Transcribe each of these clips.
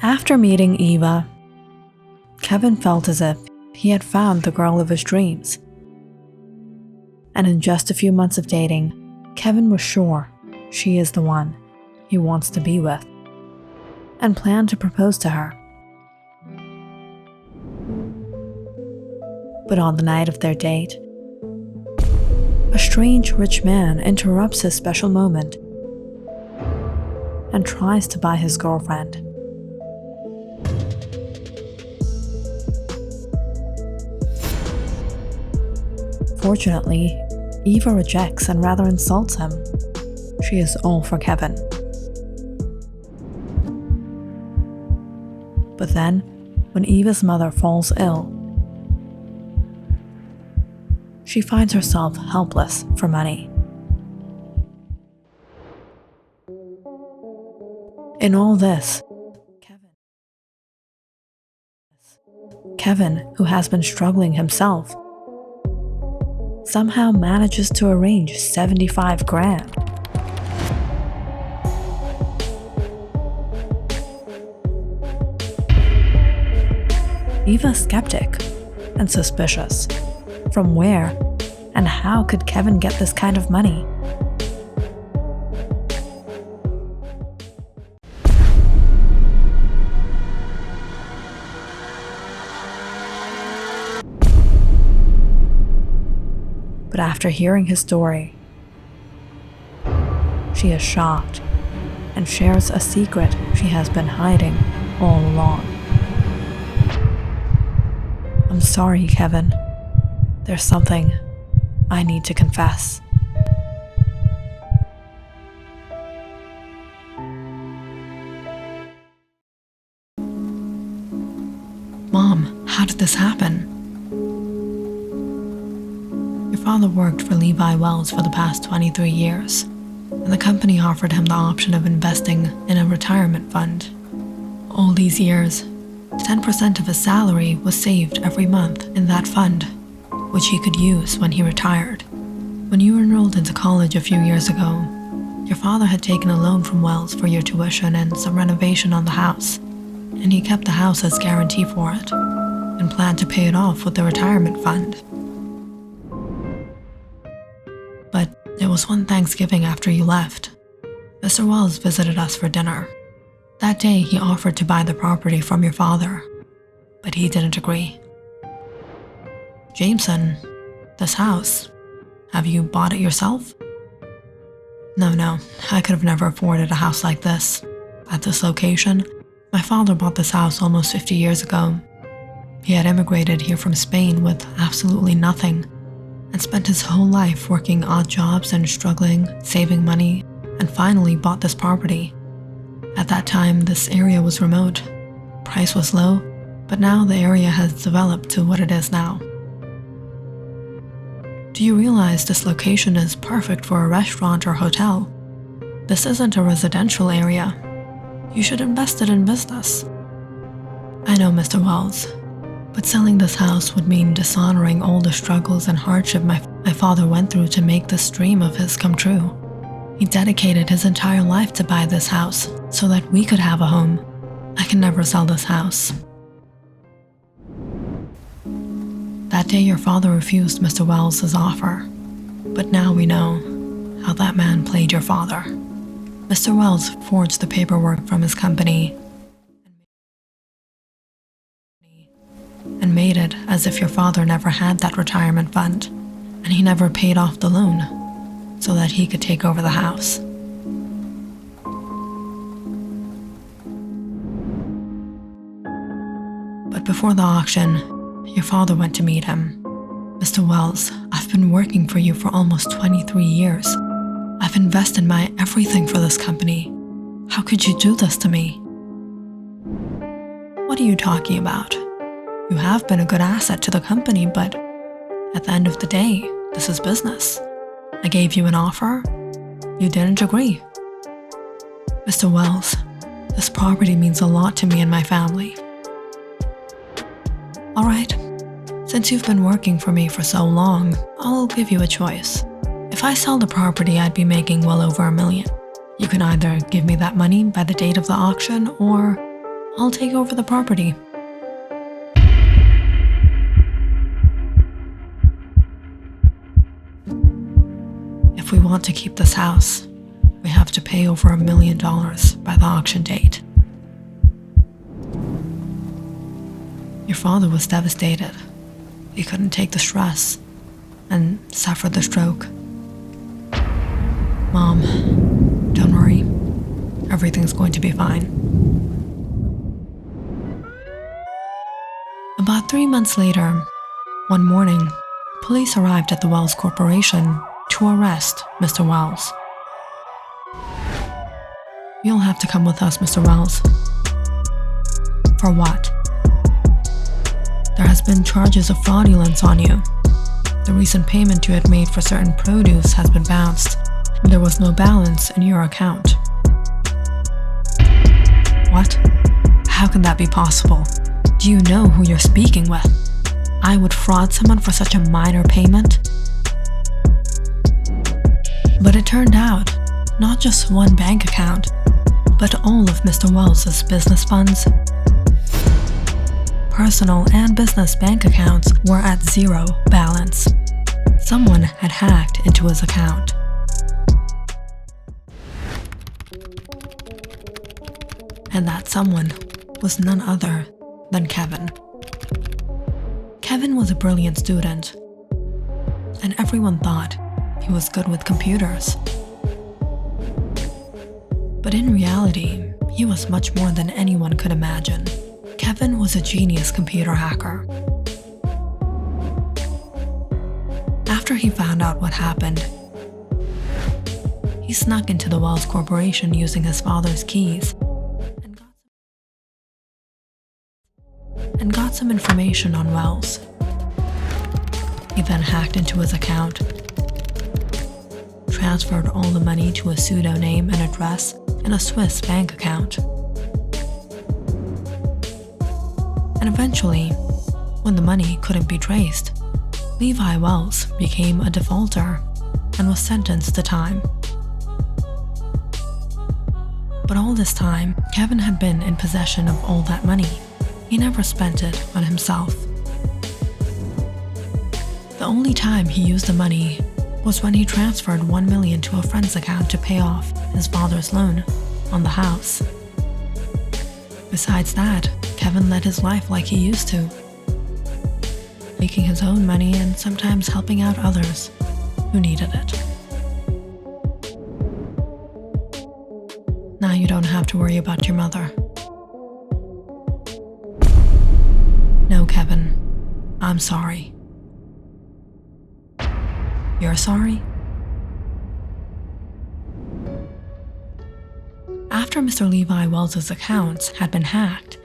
After meeting Eva, Kevin felt as if he had found the girl of his dreams. And in just a few months of dating, Kevin was sure she is the one he wants to be with, and planned to propose to her. But on the night of their date, a strange rich man interrupts his special moment and tries to buy his girlfriend. Fortunately, Eva rejects and rather insults him. She is all for Kevin. But then, when Eva's mother falls ill, she finds herself helpless for money. In all this, Kevin, who has been struggling himself, somehow manages to arrange 75 grand. Eva's skeptic and suspicious. From where and how could Kevin get this kind of money? But after hearing his story, she is shocked and shares a secret she has been hiding all along. I'm sorry, Kevin. There's something I need to confess. Mom, how did this happen? Your father worked for Levi Wells for the past 23 years, and the company offered him the option of investing in a retirement fund. All these years, 10% of his salary was saved every month in that fund, which he could use when he retired. When you enrolled into college a few years ago, your father had taken a loan from Wells for your tuition and some renovation on the house, and he kept the house as guarantee for it, and planned to pay it off with the retirement fund. But it was one Thanksgiving after you left. Mr. Wells visited us for dinner. That day, he offered to buy the property from your father, but he didn't agree. Jameson, this house, have you bought it yourself? No, I could have never afforded a house like this. At this location, my father bought this house almost 50 years ago. He had immigrated here from Spain with absolutely nothing, and spent his whole life working odd jobs and struggling, saving money, and finally bought this property. At that time, this area was remote. Price was low, but now the area has developed to what it is now. Do you realize this location is perfect for a restaurant or hotel? This isn't a residential area. You should invest it in business. I know, Mr. Wells, but selling this house would mean dishonoring all the struggles and hardship my father went through to make this dream of his come true. He dedicated his entire life to buy this house so that we could have a home. I can never sell this house. That day your father refused Mr. Wells' offer, but now we know how that man played your father. Mr. Wells forged the paperwork from his company and made it as if your father never had that retirement fund, and he never paid off the loan so that he could take over the house. But before the auction, your father went to meet him. Mr. Wells, I've been working for you for almost 23 years. I've invested my everything for this company. How could you do this to me? What are you talking about? You have been a good asset to the company, but at the end of the day, this is business. I gave you an offer. You didn't agree. Mr. Wells, this property means a lot to me and my family. All right, since you've been working for me for so long, I'll give you a choice. If I sell the property, I'd be making well over $1 million. You can either give me that money by the date of the auction, or I'll take over the property. If we want to keep this house, we have to pay over $1 million by the auction date. Your father was devastated. He couldn't take the stress and suffered the stroke. Mom, don't worry. Everything's going to be fine. About 3 months later, one morning, police arrived at the Wells Corporation to arrest Mr. Wells. You'll have to come with us, Mr. Wells. For what? There has been charges of fraudulence on you. The recent payment you had made for certain produce has been bounced. There was no balance in your account. What? How can that be possible? Do you know who you're speaking with? I would fraud someone for such a minor payment? But it turned out, not just one bank account, but all of Mr. Wells's business funds. Personal and business bank accounts were at zero balance. Someone had hacked into his account. And that someone was none other than Kevin. Kevin was a brilliant student, and everyone thought he was good with computers. But in reality, he was much more than anyone could imagine. Kevin was a genius computer hacker. After he found out what happened, he snuck into the Wells Corporation using his father's keys and got some information on Wells. He then hacked into his account, transferred all the money to a pseudo name and address in a Swiss bank account. And eventually, when the money couldn't be traced, Levi Wells became a defaulter and was sentenced to time. But all this time, Kevin had been in possession of all that money. He never spent it on himself. The only time he used the money was when he transferred $1 million to a friend's account to pay off his father's loan on the house. Besides that, Kevin led his life like he used to, making his own money and sometimes helping out others who needed it. Now you don't have to worry about your mother. No, Kevin, I'm sorry. You're sorry? After Mr. Levi Wells's accounts had been hacked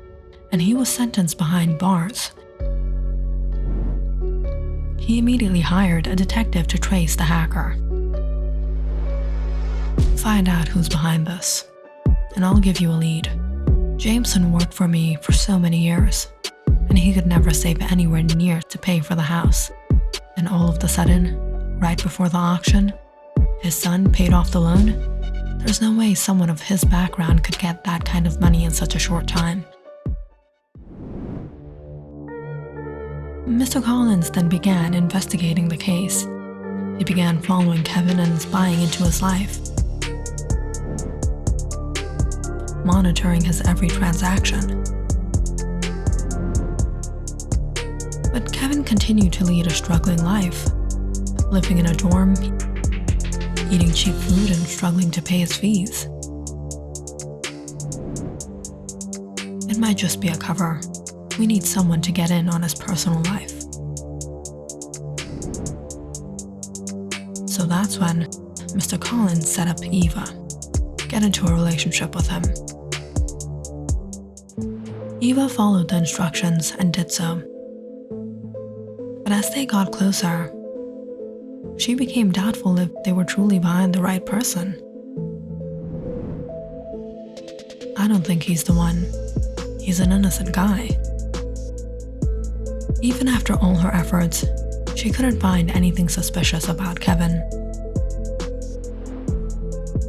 and he was sentenced behind bars, he immediately hired a detective to trace the hacker. Find out who's behind this, and I'll give you a lead. Jameson worked for me for so many years, and he could never save anywhere near to pay for the house. And all of a sudden, right before the auction, his son paid off the loan? There's no way someone of his background could get that kind of money in such a short time. Mr. Collins then began investigating the case. He began following Kevin and spying into his life, monitoring his every transaction. But Kevin continued to lead a struggling life, living in a dorm, eating cheap food, and struggling to pay his fees. It might just be a cover. We need someone to get in on his personal life. So that's when Mr. Collins set up Eva, get into a relationship with him. Eva followed the instructions and did so. But as they got closer, she became doubtful if they were truly behind the right person. I don't think he's the one. He's an innocent guy. Even after all her efforts, she couldn't find anything suspicious about Kevin.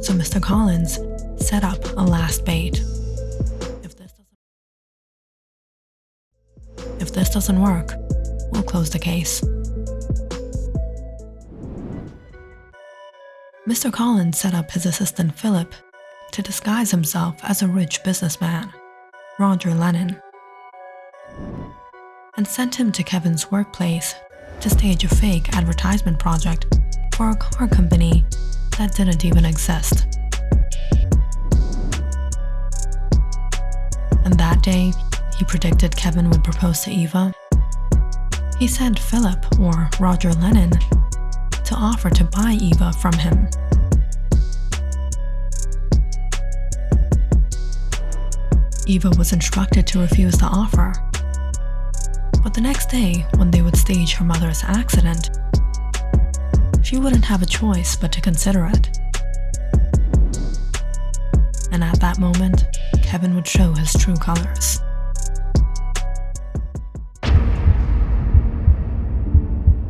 So Mr. Collins set up a last bait. this doesn't work, we'll close the case. Mr. Collins set up his assistant Philip to disguise himself as a rich businessman, Roger Lennon, and sent him to Kevin's workplace to stage a fake advertisement project for a car company that didn't even exist. And that day, he predicted Kevin would propose to Eva. He sent Philip, or Roger Lennon, to offer to buy Eva from him. Eva was instructed to refuse the offer. But the next day, when they would stage her mother's accident, she wouldn't have a choice but to consider it. And at that moment, Kevin would show his true colors.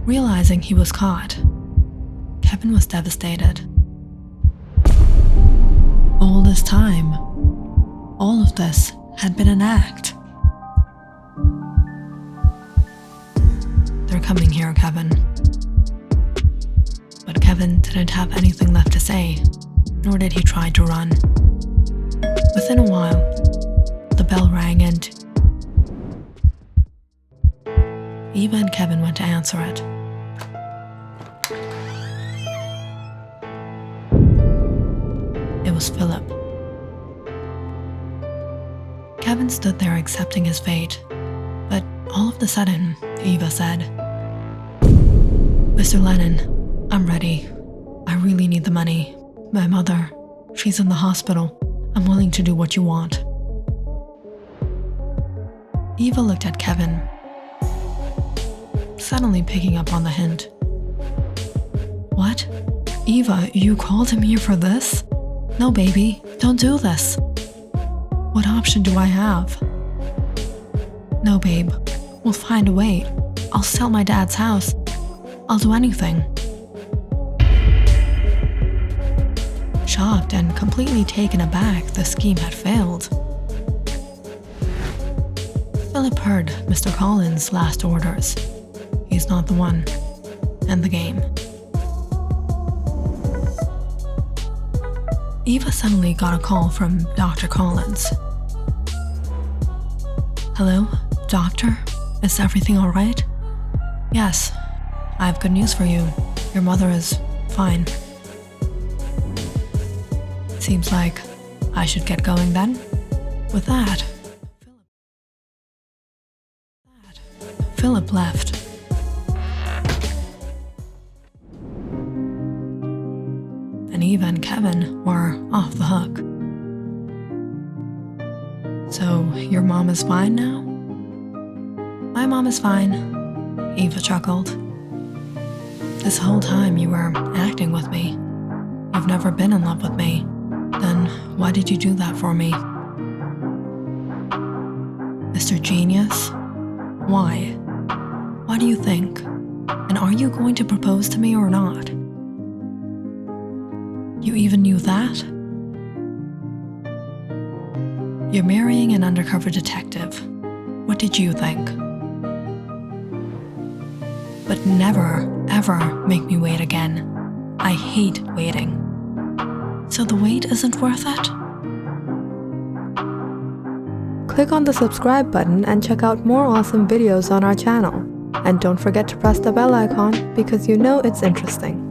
Realizing he was caught, Kevin was devastated. All this time, all of this had been an act. They're coming here, Kevin. But Kevin didn't have anything left to say, nor did he try to run. Within a while, the bell rang and Eva and Kevin went to answer it. It was Philip. Kevin stood there accepting his fate, but all of a sudden, Eva said, "Mr. Lennon, I'm ready. I really need the money. My mother, she's in the hospital. I'm willing to do what you want." Eva looked at Kevin, suddenly picking up on the hint. "What? Eva, you called him here for this? No, baby, don't do this. What option do I have?" "No, babe, we'll find a way. I'll sell my dad's house. I'll do anything." Shocked and completely taken aback, the scheme had failed. Philip heard Mr. Collins' last orders. He's not the one. End the game. Eva suddenly got a call from Dr. Collins. "Hello, doctor? Is everything all right?" "Yes, I have good news for you. Your mother is fine." "Seems like I should get going then." With that, Philip left. And Eva and Kevin were off the hook. "So, your mom is fine now?" "My mom is fine," Eva chuckled. "This whole time you were acting with me. You've never been in love with me. Then why did you do that for me?" "Mr. Genius? Why? Why do you think? And are you going to propose to me or not?" "You even knew that?" "You're marrying an undercover detective. What did you think?" "But never, ever make me wait again. I hate waiting." "So the wait isn't worth it?" Click on the subscribe button and check out more awesome videos on our channel. And don't forget to press the bell icon because you know it's interesting.